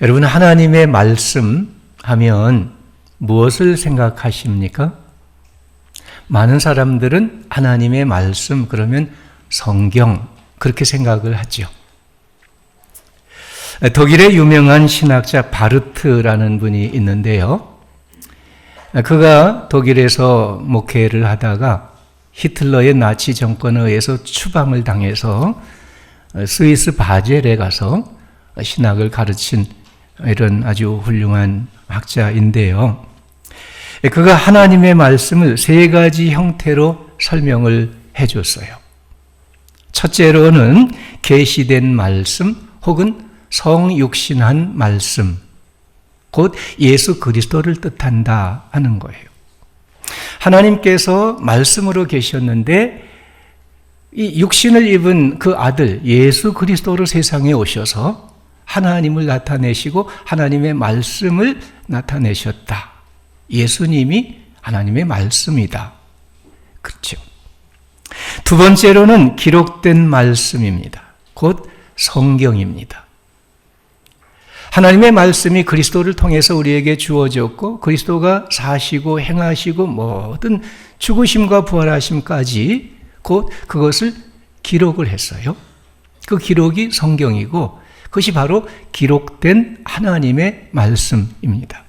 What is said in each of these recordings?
여러분, 하나님의 말씀 하면 무엇을 생각하십니까? 많은 사람들은 하나님의 말씀 그러면 성경 그렇게 생각을 하죠. 독일의 유명한 신학자 바르트라는 분이 있는데요. 그가 독일에서 목회를 하다가 히틀러의 나치 정권에 의해서 추방을 당해서 스위스 바젤에 가서 신학을 가르친 이런 아주 훌륭한 학자인데요. 그가 하나님의 말씀을 세 가지 형태로 설명을 해줬어요. 첫째로는 계시된 말씀 혹은 성육신한 말씀, 곧 예수 그리스도를 뜻한다 하는 거예요. 하나님께서 말씀으로 계셨는데 이 육신을 입은 그 아들 예수 그리스도로 세상에 오셔서 하나님을 나타내시고 하나님의 말씀을 나타내셨다. 예수님이 하나님의 말씀이다. 그렇죠. 두 번째로는 기록된 말씀입니다. 곧 성경입니다. 하나님의 말씀이 그리스도를 통해서 우리에게 주어졌고 그리스도가 사시고 행하시고 모든 죽으심과 부활하심까지 곧 그것을 기록을 했어요. 그 기록이 성경이고 그것이 바로 기록된 하나님의 말씀입니다.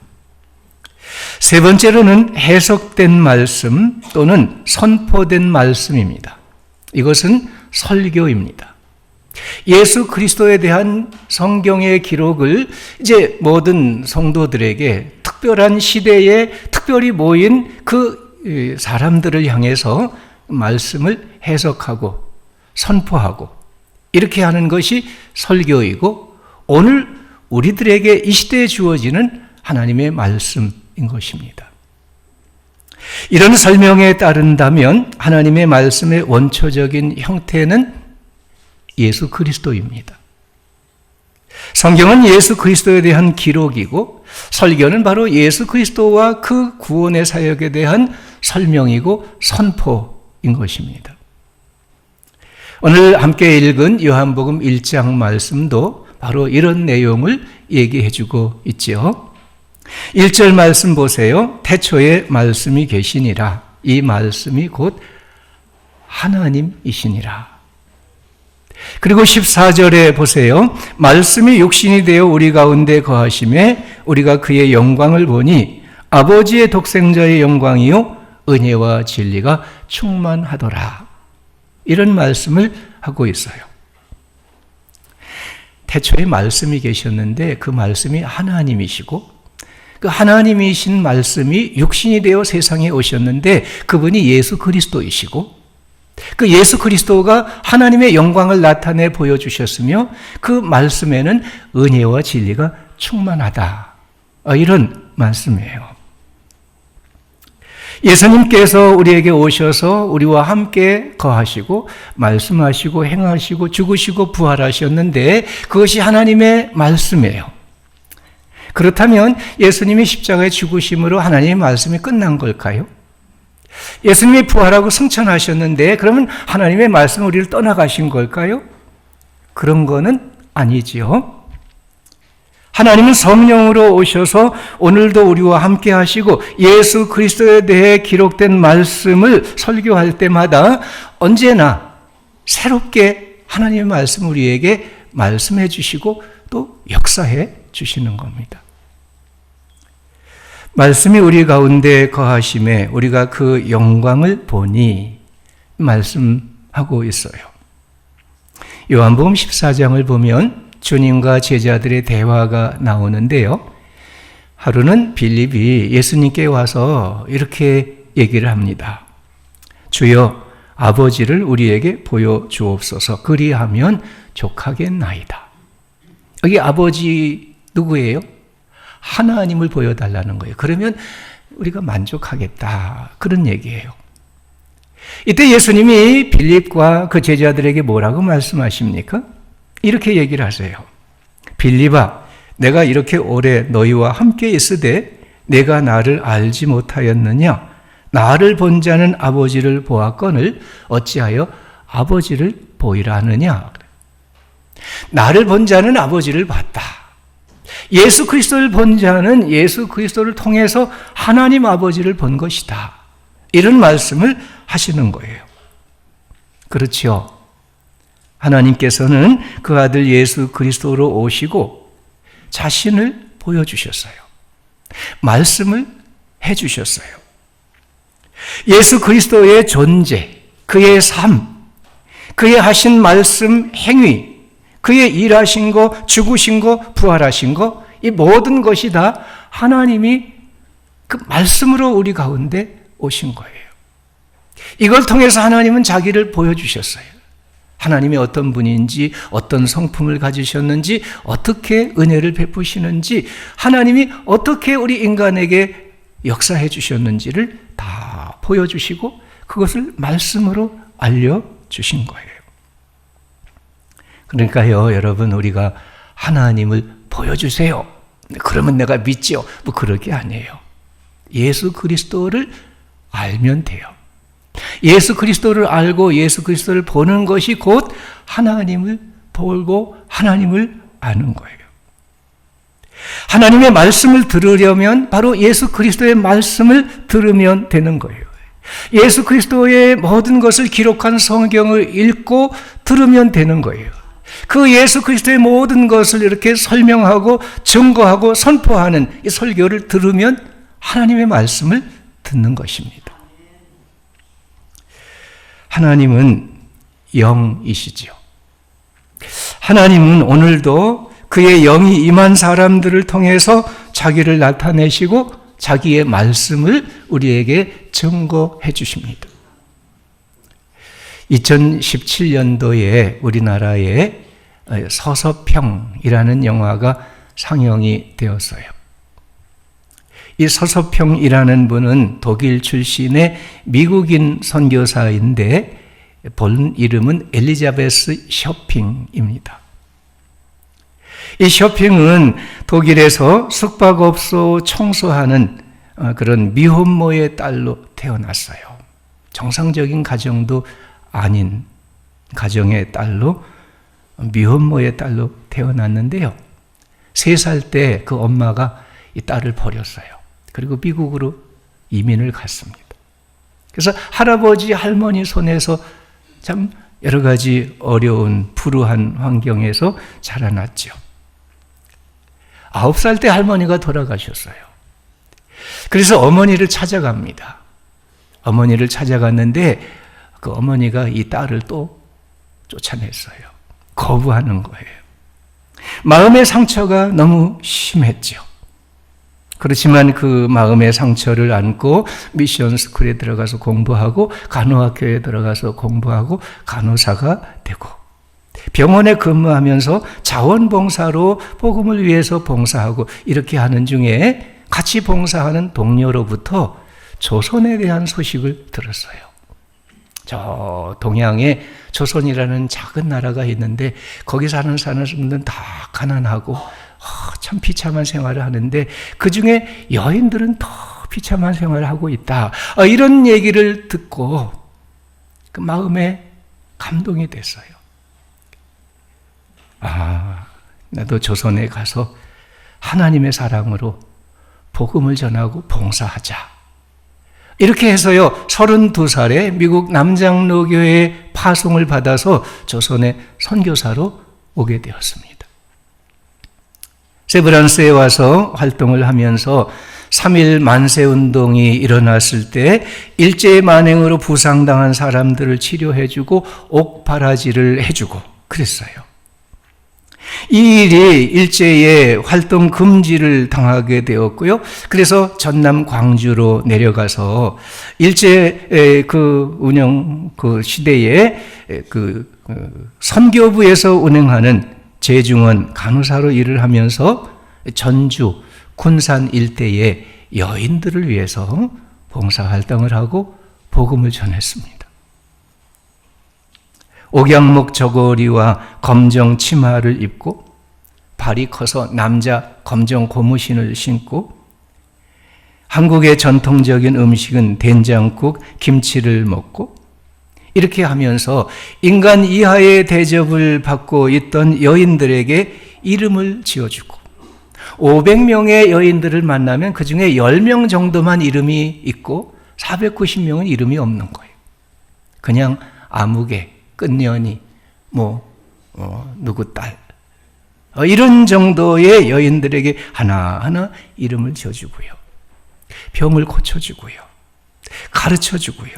세 번째로는 해석된 말씀 또는 선포된 말씀입니다. 이것은 설교입니다. 예수 그리스도에 대한 성경의 기록을 이제 모든 성도들에게 특별한 시대에 특별히 모인 그 사람들을 향해서 말씀을 해석하고 선포하고 이렇게 하는 것이 설교이고 오늘 우리들에게 이 시대에 주어지는 하나님의 말씀인 것입니다. 이런 설명에 따른다면 하나님의 말씀의 원초적인 형태는 예수 그리스도입니다. 성경은 예수 그리스도에 대한 기록이고 설교는 바로 예수 그리스도와 그 구원의 사역에 대한 설명이고 선포인 것입니다. 오늘 함께 읽은 요한복음 1장 말씀도 바로 이런 내용을 얘기해 주고 있죠. 1절 말씀 보세요. 태초에 말씀이 계시니라. 이 말씀이 곧 하나님이시니라. 그리고 14절에 보세요. 말씀이 육신이 되어 우리 가운데 거하심에 우리가 그의 영광을 보니 아버지의 독생자의 영광이요 은혜와 진리가 충만하더라. 이런 말씀을 하고 있어요. 태초에 말씀이 계셨는데 그 말씀이 하나님이시고 그 하나님이신 말씀이 육신이 되어 세상에 오셨는데 그분이 예수 그리스도이시고 그 예수 그리스도가 하나님의 영광을 나타내 보여주셨으며 그 말씀에는 은혜와 진리가 충만하다. 이런 말씀이에요. 예수님께서 우리에게 오셔서 우리와 함께 거하시고 말씀하시고 행하시고 죽으시고 부활하셨는데 그것이 하나님의 말씀이에요. 그렇다면 예수님이 십자가에 죽으심으로 하나님의 말씀이 끝난 걸까요? 예수님이 부활하고 승천하셨는데 그러면 하나님의 말씀은 우리를 떠나가신 걸까요? 그런 거는 아니지요. 하나님은 성령으로 오셔서 오늘도 우리와 함께 하시고 예수 그리스도에 대해 기록된 말씀을 설교할 때마다 언제나 새롭게 하나님의 말씀을 우리에게 말씀해 주시고 또 역사해 주시는 겁니다. 말씀이 우리 가운데 거하심에 우리가 그 영광을 보니 말씀하고 있어요. 요한복음 14장을 보면 주님과 제자들의 대화가 나오는데요. 하루는 빌립이 예수님께 와서 이렇게 얘기를 합니다. 주여 아버지를 우리에게 보여주옵소서. 그리하면 족하겠나이다. 여기 아버지 누구예요? 하나님을 보여달라는 거예요. 그러면 우리가 만족하겠다. 그런 얘기예요. 이때 예수님이 빌립과 그 제자들에게 뭐라고 말씀하십니까? 이렇게 얘기를 하세요. 빌립아, 내가 이렇게 오래 너희와 함께 있으되 내가 나를 알지 못하였느냐? 나를 본 자는 아버지를 보았거늘 어찌하여 아버지를 보이라 하느냐? 나를 본 자는 아버지를 봤다. 예수 그리스도를 본 자는 예수 그리스도를 통해서 하나님 아버지를 본 것이다. 이런 말씀을 하시는 거예요. 그렇죠. 하나님께서는 그 아들 예수 그리스도로 오시고 자신을 보여주셨어요. 말씀을 해주셨어요. 예수 그리스도의 존재, 그의 삶, 그의 하신 말씀, 행위, 그의 일하신 거, 죽으신 거, 부활하신 거, 이 모든 것이 다 하나님이 그 말씀으로 우리 가운데 오신 거예요. 이걸 통해서 하나님은 자기를 보여주셨어요. 하나님이 어떤 분인지, 어떤 성품을 가지셨는지, 어떻게 은혜를 베푸시는지, 하나님이 어떻게 우리 인간에게 역사해 주셨는지를 다 보여주시고 그것을 말씀으로 알려주신 거예요. 그러니까요, 여러분, 우리가 하나님을 보여주세요. 그러면 내가 믿지요. 뭐 그럴 게 아니에요. 예수 그리스도를 알면 돼요. 예수 그리스도를 알고 예수 그리스도를 보는 것이 곧 하나님을 보고 하나님을 아는 거예요. 하나님의 말씀을 들으려면 바로 예수 그리스도의 말씀을 들으면 되는 거예요. 예수 그리스도의 모든 것을 기록한 성경을 읽고 들으면 되는 거예요. 그 예수 그리스도의 모든 것을 이렇게 설명하고 증거하고 선포하는 이 설교를 들으면 하나님의 말씀을 듣는 것입니다. 하나님은 영이시지요. 하나님은 오늘도 그의 영이 임한 사람들을 통해서 자기를 나타내시고 자기의 말씀을 우리에게 증거해 주십니다. 2017년도에 우리나라에 서서평이라는 영화가 상영이 되었어요. 이 서서평이라는 분은 독일 출신의 미국인 선교사인데 본 이름은 엘리자베스 쇼핑입니다. 이 쇼핑은 독일에서 숙박업소 청소하는 그런 미혼모의 딸로 태어났어요. 정상적인 가정도 아닌 가정의 딸로, 미혼모의 딸로 태어났는데요. 3살 때 그 엄마가 이 딸을 버렸어요. 그리고 미국으로 이민을 갔습니다. 그래서 할아버지, 할머니 손에서 참 여러 가지 어려운 불우한 환경에서 자라났죠. 9살 때 할머니가 돌아가셨어요. 그래서 어머니를 찾아갑니다. 어머니를 찾아갔는데 그 어머니가 이 딸을 또 쫓아냈어요. 거부하는 거예요. 마음의 상처가 너무 심했죠. 그렇지만 그 마음의 상처를 안고 미션 스쿨에 들어가서 공부하고 간호학교에 들어가서 공부하고 간호사가 되고 병원에 근무하면서 자원봉사로 복음을 위해서 봉사하고 이렇게 하는 중에 같이 봉사하는 동료로부터 조선에 대한 소식을 들었어요. 저 동양에 조선이라는 작은 나라가 있는데 거기 사는 사람들은 다 가난하고 참 비참한 생활을 하는데 그 중에 여인들은 더 비참한 생활을 하고 있다. 이런 얘기를 듣고 그 마음에 감동이 됐어요. 나도 조선에 가서 하나님의 사랑으로 복음을 전하고 봉사하자. 이렇게 해서요, 32살에 미국 남장로교회에 파송을 받아서 조선의 선교사로 오게 되었습니다. 세브란스에 와서 활동을 하면서 3.1 만세운동이 일어났을 때 일제의 만행으로 부상당한 사람들을 치료해주고 옥바라지를 해주고 그랬어요. 이 일이 일제의 활동 금지를 당하게 되었고요. 그래서 전남 광주로 내려가서 일제 그 운영 그 시대에 그 선교부에서 운행하는 재중원 간호사로 일을 하면서 전주 군산 일대의 여인들을 위해서 봉사활동을 하고 복음을 전했습니다. 옥양목 저고리와 검정 치마를 입고 발이 커서 남자 검정 고무신을 신고 한국의 전통적인 음식은 된장국, 김치를 먹고 이렇게 하면서 인간 이하의 대접을 받고 있던 여인들에게 이름을 지어주고 500명의 여인들을 만나면 그 중에 10명 정도만 이름이 있고 490명은 이름이 없는 거예요. 그냥 아무개, 끝년이, 누구 딸. 이런 정도의 여인들에게 하나하나 이름을 지어주고요. 병을 고쳐주고요. 가르쳐주고요.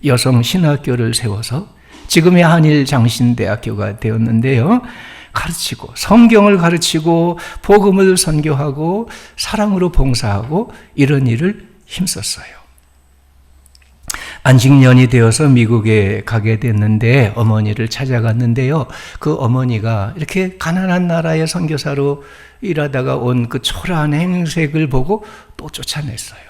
여성 신학교를 세워서 지금의 한일장신대학교가 되었는데요. 가르치고 성경을 가르치고 복음을 선교하고 사랑으로 봉사하고 이런 일을 힘썼어요. 안식년이 되어서 미국에 가게 됐는데 어머니를 찾아갔는데요. 그 어머니가 이렇게 가난한 나라의 선교사로 일하다가 온 그 초라한 행색을 보고 또 쫓아냈어요.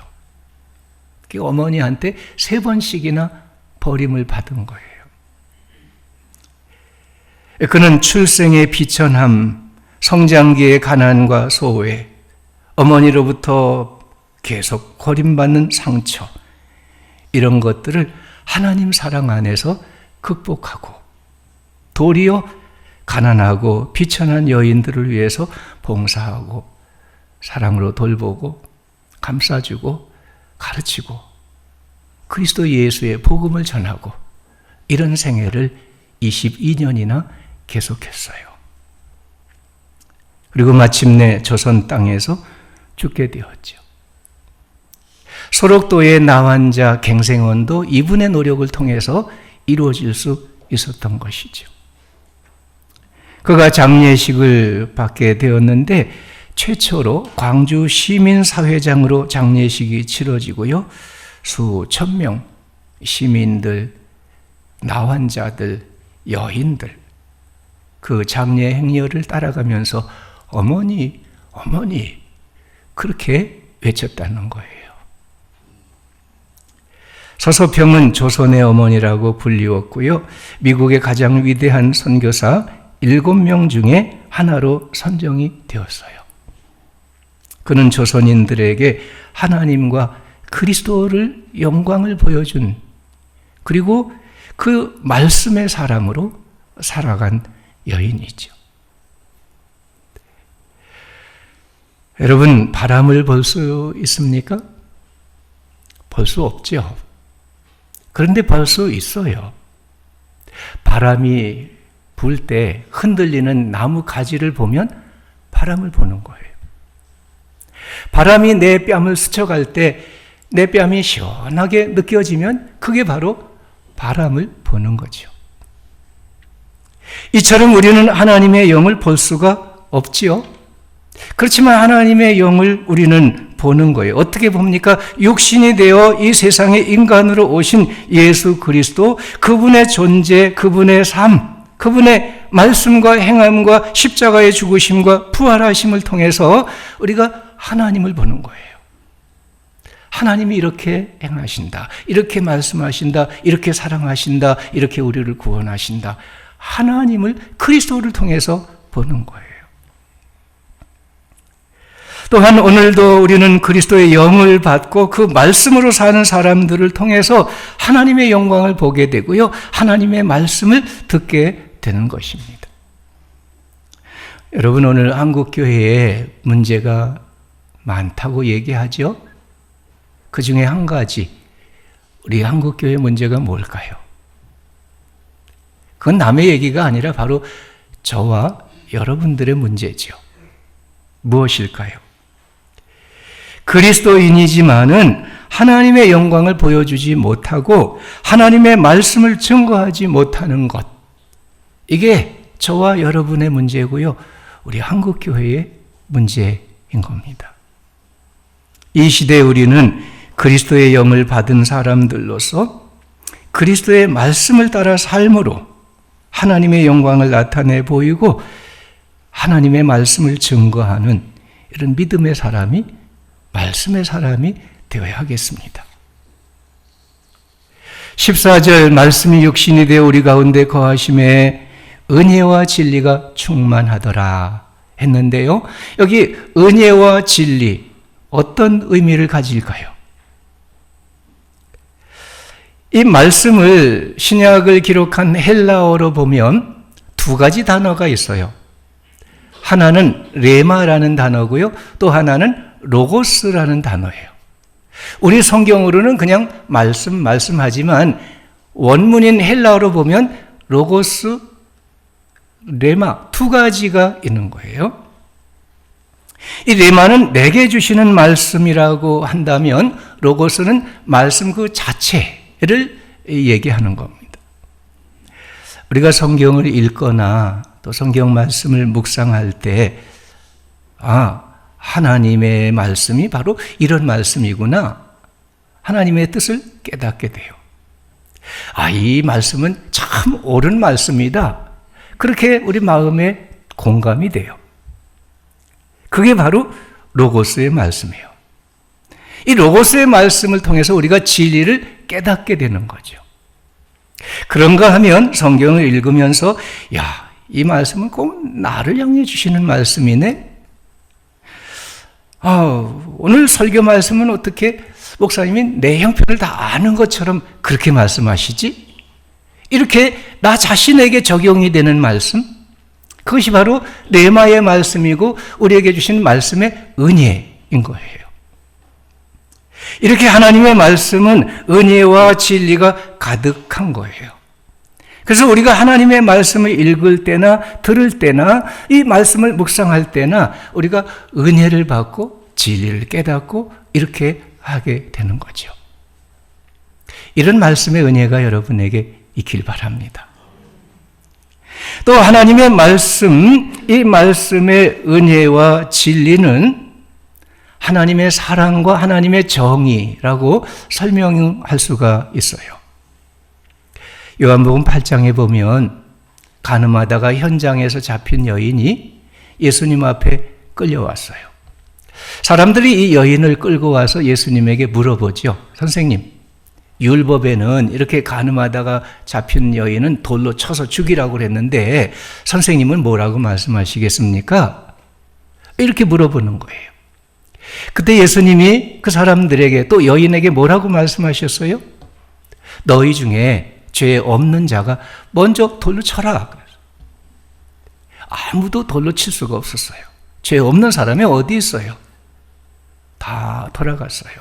그 어머니한테 3번씩이나 버림을 받은 거예요. 그는 출생의 비천함, 성장기의 가난과 소외, 어머니로부터 계속 버림받는 상처, 이런 것들을 하나님 사랑 안에서 극복하고 도리어 가난하고 비천한 여인들을 위해서 봉사하고 사랑으로 돌보고 감싸주고 가르치고 그리스도 예수의 복음을 전하고 이런 생애를 22년이나 계속했어요. 그리고 마침내 조선 땅에서 죽게 되었죠. 소록도의 나환자 갱생원도 이분의 노력을 통해서 이루어질 수 있었던 것이죠. 그가 장례식을 받게 되었는데 최초로 광주 시민사회장으로 장례식이 치러지고요. 수천 명 시민들, 나환자들, 여인들 그 장례 행렬을 따라가면서 어머니, 어머니 그렇게 외쳤다는 거예요. 서서평은 조선의 어머니라고 불리웠고요. 미국의 가장 위대한 선교사 7명 중에 하나로 선정이 되었어요. 그는 조선인들에게 하나님과 그리스도를 영광을 보여준 그리고 그 말씀의 사람으로 살아간 여인이죠. 여러분, 바람을 볼 수 있습니까? 볼 수 없죠. 그런데 볼 수 있어요. 바람이 불 때 흔들리는 나무 가지를 보면 바람을 보는 거예요. 바람이 내 뺨을 스쳐갈 때 내 뺨이 시원하게 느껴지면 그게 바로 바람을 보는 거죠. 이처럼 우리는 하나님의 영을 볼 수가 없지요. 그렇지만 하나님의 영을 우리는 보는 거예요. 어떻게 봅니까? 육신이 되어 이 세상에 인간으로 오신 예수 그리스도, 그분의 존재, 그분의 삶, 그분의 말씀과 행함과 십자가의 죽으심과 부활하심을 통해서 우리가 하나님을 보는 거예요. 하나님이 이렇게 행하신다, 이렇게 말씀하신다, 이렇게 사랑하신다, 이렇게 우리를 구원하신다. 하나님을 그리스도를 통해서 보는 거예요. 또한 오늘도 우리는 그리스도의 영을 받고 그 말씀으로 사는 사람들을 통해서 하나님의 영광을 보게 되고요. 하나님의 말씀을 듣게 되는 것입니다. 여러분, 오늘 한국교회에 문제가 많다고 얘기하죠? 그 중에 한 가지, 우리 한국교회 문제가 뭘까요? 그건 남의 얘기가 아니라 바로 저와 여러분들의 문제죠. 무엇일까요? 그리스도인이지만은 하나님의 영광을 보여주지 못하고 하나님의 말씀을 증거하지 못하는 것. 이게 저와 여러분의 문제고요. 우리 한국교회의 문제인 겁니다. 이 시대에 우리는 그리스도의 영을 받은 사람들로서 그리스도의 말씀을 따라 삶으로 하나님의 영광을 나타내 보이고 하나님의 말씀을 증거하는 이런 믿음의 사람이, 말씀의 사람이 되어야 하겠습니다. 14절 말씀이 육신이 되어 우리 가운데 거하심에 은혜와 진리가 충만하더라 했는데요. 여기 은혜와 진리 어떤 의미를 가질까요? 이 말씀을 신약을 기록한 헬라어로 보면 두 가지 단어가 있어요. 하나는 레마라는 단어고요. 또 하나는 로고스라는 단어예요. 우리 성경으로는 그냥 말씀하지만 원문인 헬라어로 보면 로고스, 레마 두 가지가 있는 거예요. 이 레마는 내게 주시는 말씀이라고 한다면 로고스는 말씀 그 자체를 얘기하는 겁니다. 우리가 성경을 읽거나 또 성경 말씀을 묵상할 때 하나님의 말씀이 바로 이런 말씀이구나. 하나님의 뜻을 깨닫게 돼요. 이 말씀은 참 옳은 말씀이다. 그렇게 우리 마음에 공감이 돼요. 그게 바로 로고스의 말씀이에요. 이 로고스의 말씀을 통해서 우리가 진리를 깨닫게 되는 거죠. 그런가 하면 성경을 읽으면서 이 말씀은 꼭 나를 향해 주시는 말씀이네. 오늘 설교 말씀은 어떻게 목사님이 내 형편을 다 아는 것처럼 그렇게 말씀하시지? 이렇게 나 자신에게 적용이 되는 말씀, 그것이 바로 레마의 말씀이고 우리에게 주신 말씀의 은혜인 거예요. 이렇게 하나님의 말씀은 은혜와 진리가 가득한 거예요. 그래서 우리가 하나님의 말씀을 읽을 때나 들을 때나 이 말씀을 묵상할 때나 우리가 은혜를 받고 진리를 깨닫고 이렇게 하게 되는 거죠. 이런 말씀의 은혜가 여러분에게 있길 바랍니다. 또 하나님의 말씀, 이 말씀의 은혜와 진리는 하나님의 사랑과 하나님의 정의라고 설명할 수가 있어요. 요한복음 8장에 보면 간음하다가 현장에서 잡힌 여인이 예수님 앞에 끌려왔어요. 사람들이 이 여인을 끌고 와서 예수님에게 물어보죠. 선생님, 율법에는 이렇게 간음하다가 잡힌 여인은 돌로 쳐서 죽이라고 그랬는데 선생님은 뭐라고 말씀하시겠습니까? 이렇게 물어보는 거예요. 그때 예수님이 그 사람들에게 또 여인에게 뭐라고 말씀하셨어요? 너희 중에 죄 없는 자가 먼저 돌로 쳐라. 아무도 돌로 칠 수가 없었어요. 죄 없는 사람이 어디 있어요? 다 돌아갔어요.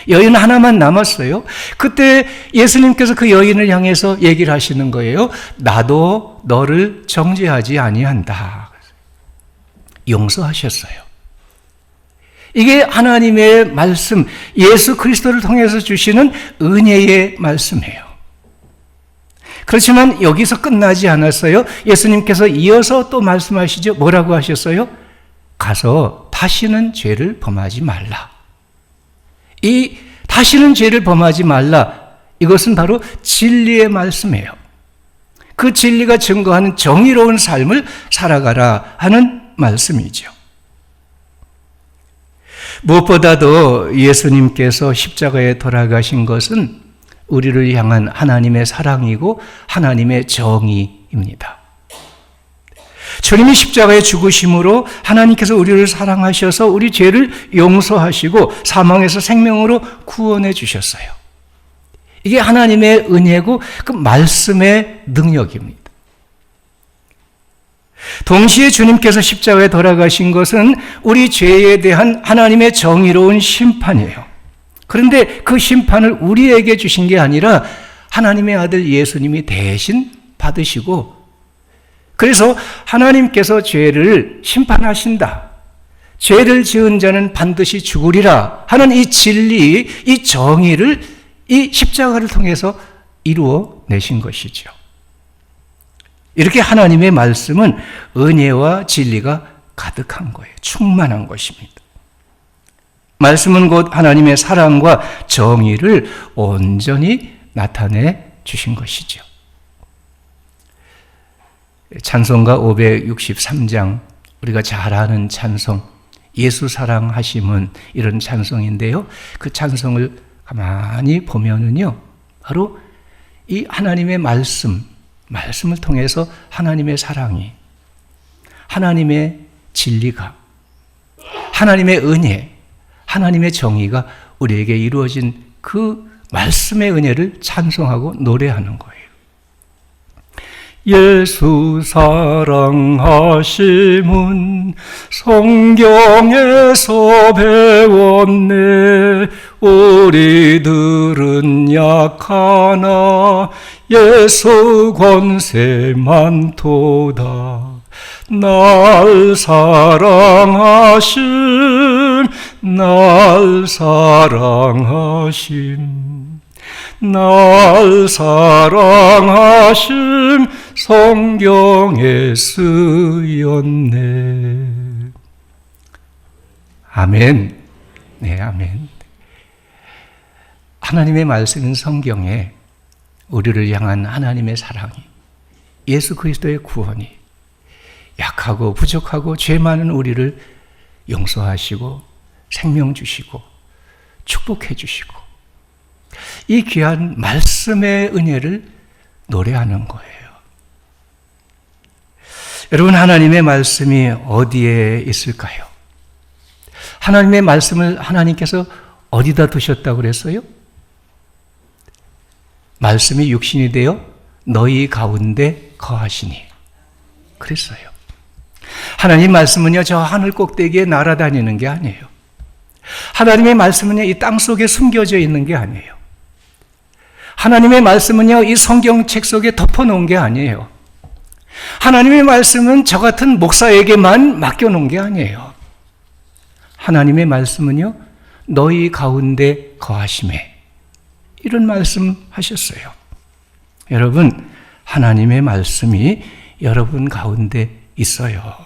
여인 하나만 남았어요. 그때 예수님께서 그 여인을 향해서 얘기를 하시는 거예요. 나도 너를 정죄하지 아니한다. 용서하셨어요. 이게 하나님의 말씀, 예수 그리스도를 통해서 주시는 은혜의 말씀이에요. 그렇지만 여기서 끝나지 않았어요. 예수님께서 이어서 또 말씀하시죠. 뭐라고 하셨어요? 가서 다시는 죄를 범하지 말라. 이 다시는 죄를 범하지 말라. 이것은 바로 진리의 말씀이에요. 그 진리가 증거하는 정의로운 삶을 살아가라 하는 말씀이죠. 무엇보다도 예수님께서 십자가에 돌아가신 것은 우리를 향한 하나님의 사랑이고 하나님의 정의입니다. 주님이 십자가에 죽으심으로 하나님께서 우리를 사랑하셔서 우리 죄를 용서하시고 사망에서 생명으로 구원해 주셨어요. 이게 하나님의 은혜고 그 말씀의 능력입니다. 동시에 주님께서 십자가에 돌아가신 것은 우리 죄에 대한 하나님의 정의로운 심판이에요. 그런데 그 심판을 우리에게 주신 게 아니라 하나님의 아들 예수님이 대신 받으시고, 그래서 하나님께서 죄를 심판하신다, 죄를 지은 자는 반드시 죽으리라 하는 이 진리, 이 정의를 이 십자가를 통해서 이루어 내신 것이죠. 이렇게 하나님의 말씀은 은혜와 진리가 가득한 거예요. 충만한 것입니다. 말씀은 곧 하나님의 사랑과 정의를 온전히 나타내 주신 것이죠. 찬송가 563장, 우리가 잘 아는 찬송, 예수 사랑하심은, 이런 찬송인데요. 그 찬송을 가만히 보면은요, 바로 이 하나님의 말씀을 통해서 하나님의 사랑이, 하나님의 진리가, 하나님의 은혜, 하나님의 정의가 우리에게 이루어진 그 말씀의 은혜를 찬송하고 노래하는 거예요. 예수 사랑하심은 성경에서 배웠네. 우리들은 약하나 예수 권세 많도다. 날 사랑하심, 날 사랑하심, 날 사랑하심 성경에 쓰였네. 아멘. 네, 아멘. 하나님의 말씀인 성경에 우리를 향한 하나님의 사랑이, 예수 그리스도의 구원이, 약하고 부족하고 죄 많은 우리를 용서하시고 생명 주시고 축복해 주시고 이 귀한 말씀의 은혜를 노래하는 거예요. 여러분, 하나님의 말씀이 어디에 있을까요? 하나님의 말씀을 하나님께서 어디다 두셨다고 그랬어요? 말씀이 육신이 되어 너희 가운데 거하시니 그랬어요. 하나님 말씀은요, 저 하늘 꼭대기에 날아다니는 게 아니에요. 하나님의 말씀은요, 이 땅 속에 숨겨져 있는 게 아니에요. 하나님의 말씀은요, 이 성경책 속에 덮어놓은 게 아니에요. 하나님의 말씀은 저 같은 목사에게만 맡겨놓은 게 아니에요. 하나님의 말씀은요, 너희 가운데 거하심에, 이런 말씀 하셨어요. 여러분, 하나님의 말씀이 여러분 가운데 있어요.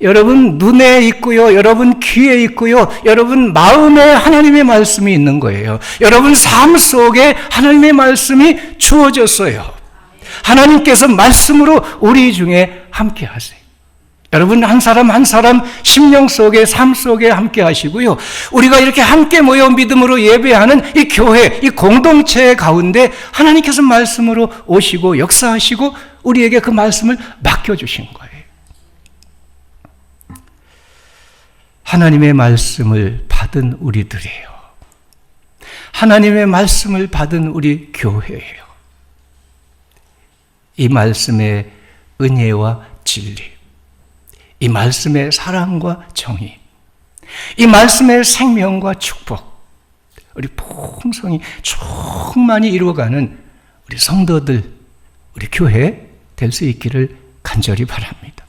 여러분 눈에 있고요, 여러분 귀에 있고요, 여러분 마음에 하나님의 말씀이 있는 거예요. 여러분 삶 속에 하나님의 말씀이 주어졌어요. 하나님께서 말씀으로 우리 중에 함께 하세요. 여러분 한 사람 한 사람 심령 속에, 삶 속에 함께 하시고요, 우리가 이렇게 함께 모여 믿음으로 예배하는 이 교회, 이 공동체 가운데 하나님께서 말씀으로 오시고 역사하시고 우리에게 그 말씀을 맡겨주신 거예요. 하나님의 말씀을 받은 우리들이에요. 하나님의 말씀을 받은 우리 교회예요. 이 말씀의 은혜와 진리, 이 말씀의 사랑과 정의, 이 말씀의 생명과 축복, 우리 풍성히 충만히 이루어가는 우리 성도들, 우리 교회 될 수 있기를 간절히 바랍니다.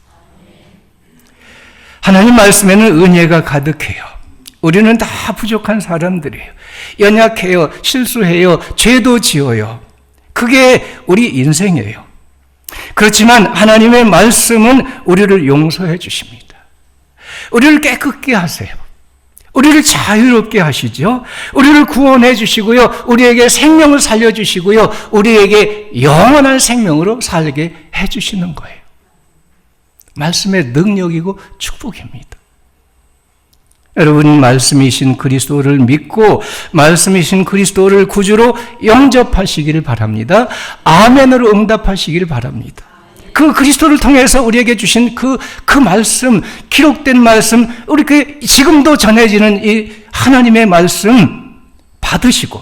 하나님 말씀에는 은혜가 가득해요. 우리는 다 부족한 사람들이에요. 연약해요. 실수해요. 죄도 지어요. 그게 우리 인생이에요. 그렇지만 하나님의 말씀은 우리를 용서해 주십니다. 우리를 깨끗게 하세요. 우리를 자유롭게 하시죠. 우리를 구원해 주시고요, 우리에게 생명을 살려주시고요, 우리에게 영원한 생명으로 살게 해주시는 거예요. 말씀의 능력이고 축복입니다. 여러분, 말씀이신 그리스도를 믿고 말씀이신 그리스도를 구주로 영접하시기를 바랍니다. 아멘으로 응답하시기를 바랍니다. 그 그리스도를 통해서 우리에게 주신 그 말씀, 기록된 말씀, 우리 지금도 전해지는 이 하나님의 말씀 받으시고,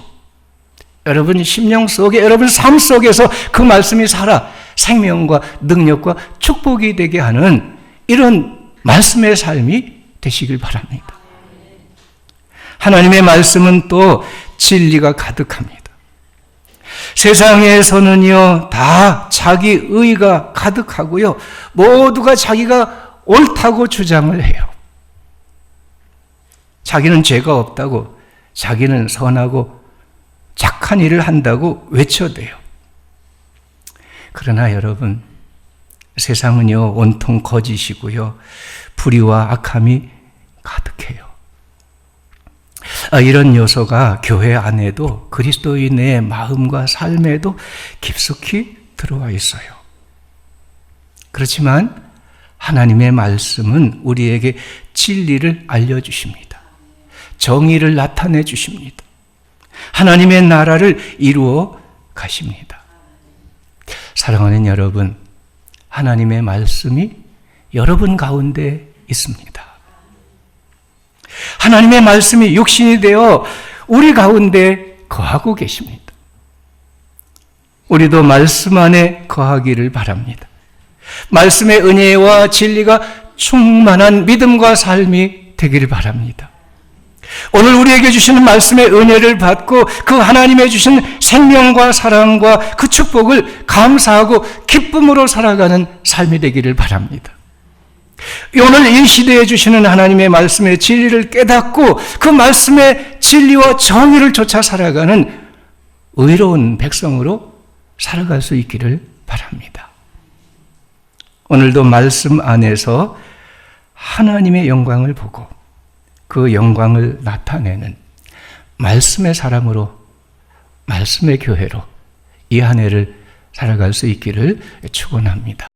여러분 심령 속에, 여러분 삶 속에서 그 말씀이 살아 생명과 능력과 축복이 되게 하는 이런 말씀의 삶이 되시길 바랍니다. 하나님의 말씀은 또 진리가 가득합니다. 세상에서는요, 다 자기 의가 가득하고요, 모두가 자기가 옳다고 주장을 해요. 자기는 죄가 없다고, 자기는 선하고 착한 일을 한다고 외쳐대요. 그러나 여러분, 세상은요, 온통 거짓이고요, 불의와 악함이 가득해요. 이런 요소가 교회 안에도, 그리스도인의 마음과 삶에도 깊숙이 들어와 있어요. 그렇지만 하나님의 말씀은 우리에게 진리를 알려주십니다. 정의를 나타내 주십니다. 하나님의 나라를 이루어 가십니다. 사랑하는 여러분, 하나님의 말씀이 여러분 가운데 있습니다. 하나님의 말씀이 육신이 되어 우리 가운데 거하고 계십니다. 우리도 말씀 안에 거하기를 바랍니다. 말씀의 은혜와 진리가 충만한 믿음과 삶이 되기를 바랍니다. 오늘 우리에게 주시는 말씀의 은혜를 받고 그 하나님의 주신 생명과 사랑과 그 축복을 감사하고 기쁨으로 살아가는 삶이 되기를 바랍니다. 오늘 이 시대에 주시는 하나님의 말씀의 진리를 깨닫고 그 말씀의 진리와 정의를 쫓아 살아가는 의로운 백성으로 살아갈 수 있기를 바랍니다. 오늘도 말씀 안에서 하나님의 영광을 보고 그 영광을 나타내는 말씀의 사람으로, 말씀의 교회로 이 한 해를 살아갈 수 있기를 축원합니다.